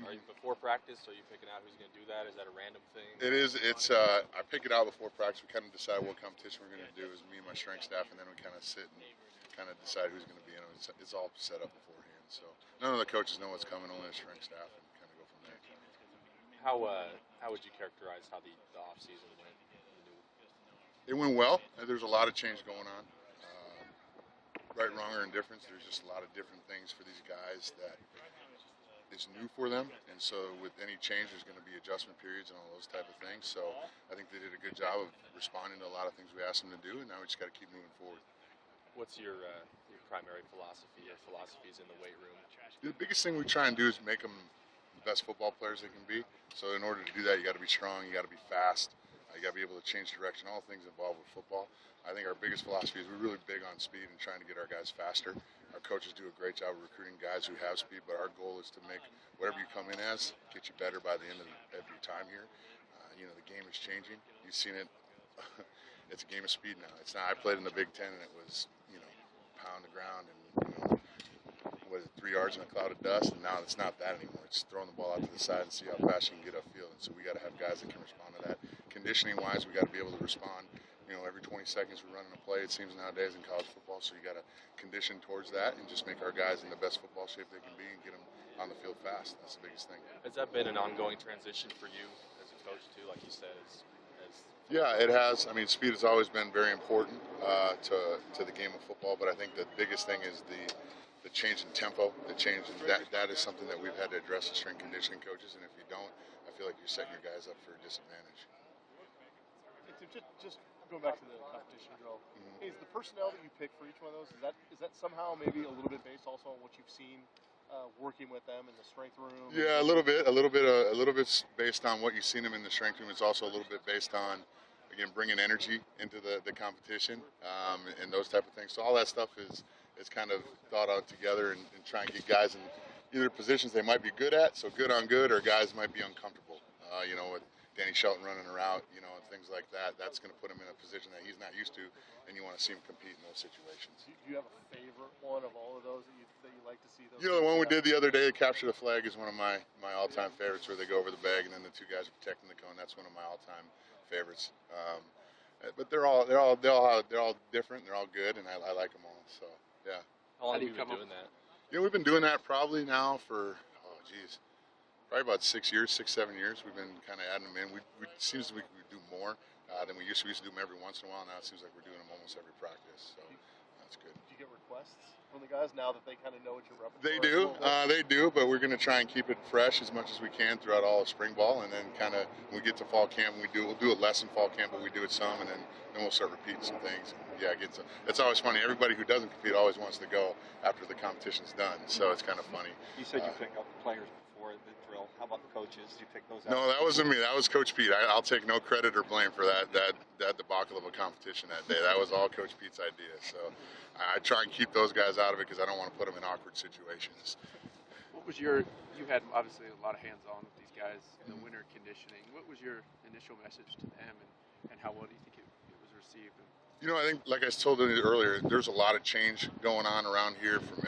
Are you before practice? Are you picking out who's going to do that? Is that a random thing? It is. It's. I pick it out before practice. We kind of decide what competition we're going to do. Is me and my strength staff, and then we kind of sit and kind of decide who's going to be in it. It's all set up beforehand. So none of the coaches know what's coming. Only the strength staff, and kind of go from there. How would you characterize how the off season went? It went well. There's a lot of change going on. Right, wrong, or indifference. There's just a lot of different things for these guys that is new for them, and so with any change, there's going to be adjustment periods and all those type of things. So I think they did a good job of responding to a lot of things we asked them to do, and now we just got to keep moving forward. What's your primary philosophy or philosophies in the weight room? The biggest thing we try and do is make them the best football players they can be. So in order to do that, you got to be strong, you got to be fast. You got to be able to change direction, all things involved with football. I think our biggest philosophy is we're really big on speed and trying to get our guys faster. Our coaches do a great job of recruiting guys who have speed, but our goal is to make whatever you come in as, get you better by the end of your time here. The game is changing. You've seen it. It's a game of speed now. It's not. I played in the Big Ten, and it was, pound the ground and, 3 yards in a cloud of dust, and now it's not that anymore. It's throwing the ball out to the side and see how fast you can get upfield. And so we got to have guys that can respond to that. Conditioning-wise, we got to be able to respond. Every 20 seconds we're running a play, it seems nowadays in college football, so you got to condition towards that and just make our guys in the best football shape they can be and get them on the field fast. That's the biggest thing. Has that been an ongoing transition for you as a coach too, like you said? Yeah, it has. I mean, speed has always been very important to the game of football, but I think the biggest thing is the change in tempo, the change in that is something that we've had to address as strength conditioning coaches, and if you don't, I feel like you're setting your guys up for a disadvantage. Just going back to the competition drill, is the personnel that you pick for each one of those, is that somehow maybe a little bit based also on what you've seen working with them in the strength room? Yeah, a little bit based on what you've seen them in the strength room. It's also a little bit based on, again, bringing energy into the competition and those type of things. So all that stuff is kind of thought out together and try and get guys in either positions they might be good at, so good on good, or guys might be uncomfortable. With Danny Shelton running a route, and things like that. That's going to put him in a position that he's not used to, and you want to see him compete in those situations. Do you have a favorite one of all of those that you like to see? The one we did the other day, Capture the Flag, is one of my all-time favorites, where they go over the bag and then the two guys are protecting the cone. That's one of my all-time favorites. But they're all different. They're all good, and I like them all. So yeah. How long have you been doing that? We've been doing that probably now for probably about 6 years, 7 years. We've been kind of adding them in. It seems we do more than we used to. We used to do them every once in a while. Now it seems like we're doing them almost every practice. So that's good. Do you get requests from the guys now that they kind of know what your repertoire is? They do, but we're going to try and keep it fresh as much as we can throughout all of spring ball, and then kind of when we get to fall camp, we'll do it less in fall camp, but we do it some, and then we'll start repeating some things. And it's always funny. Everybody who doesn't compete always wants to go after the competition's done, so it's kind of funny. You said you pick up the players before the drill. How about the coaches? Did you pick those out? No, that wasn't me. That was Coach Pete. I'll take no credit or blame for that debacle of a competition that day. That was all Coach Pete's idea. So I try and keep those guys out of it because I don't want to put them in awkward situations. What was you had obviously a lot of hands-on with these guys in the winter conditioning. What was your initial message to them, and how well do you think it was received? I think, like I told you earlier, there's a lot of change going on around here from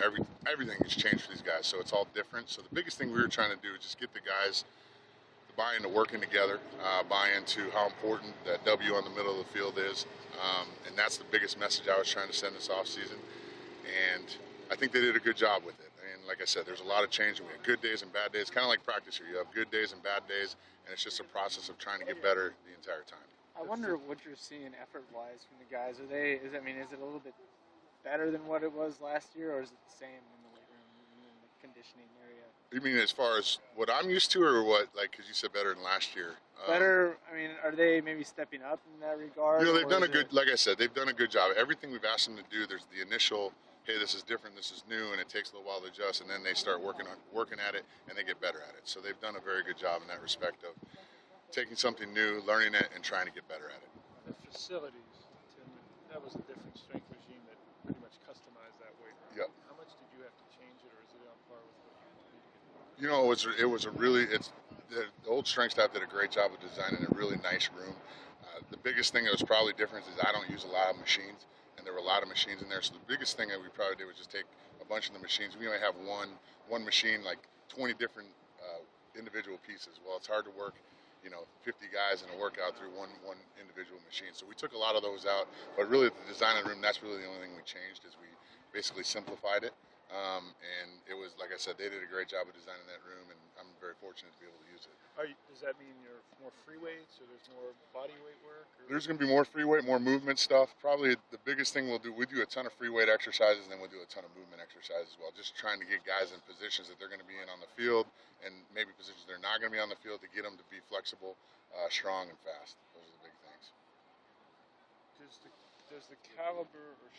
everything has changed for these guys, so it's all different. So the biggest thing we were trying to do is just get the guys to buy into working together, buy into how important that W on the middle of the field is, and that's the biggest message I was trying to send this off season, and I think they did a good job with it. And like I said, there's a lot of change, and we have good days and bad days, kind of like practice here. You have good days and bad days, and it's just a process of trying to get better the entire time. I wonder what you're seeing effort-wise from the guys. Is it a little bit better than what it was last year, or is it the same in the weight room, in the conditioning area? You mean as far as what I'm used to, or what? Because you said better than last year. Better. Are they maybe stepping up in that regard? They've done a good. Like I said, they've done a good job. Everything we've asked them to do, there's the initial, hey, this is different, this is new, and it takes a little while to adjust, and then they start working at it, and they get better at it. So they've done a very good job in that respect of taking something new, learning it, and trying to get better at it. The facilities, Tim, that was a different strength regime that pretty much customized that weight room. Yep. How much did you have to change it, or is it on par with what you needed to get? The old strength staff did a great job of designing a really nice room. The biggest thing that was probably different is I don't use a lot of machines, and there were a lot of machines in there. So the biggest thing that we probably did was just take a bunch of the machines. We only have one machine, like 20 different individual pieces. Well, it's hard to work, 50 guys in a workout through one individual machine. So we took a lot of those out, but really the design of the room, that's really the only thing we changed, is we basically simplified it. And it was, like I said, they did a great job of designing that room, and I'm very fortunate to be able to use it. Does that mean you're more free weights, or there's more body weight work? Or? There's going to be more free weight, more movement stuff. Probably the biggest thing we do a ton of free weight exercises, and then we'll do a ton of movement exercises as well. Just trying to get guys in positions that they're going to be in on the field, and maybe positions they're not going to be on the field, to get them to be flexible, strong, and fast. Those are the big things. Does the caliber or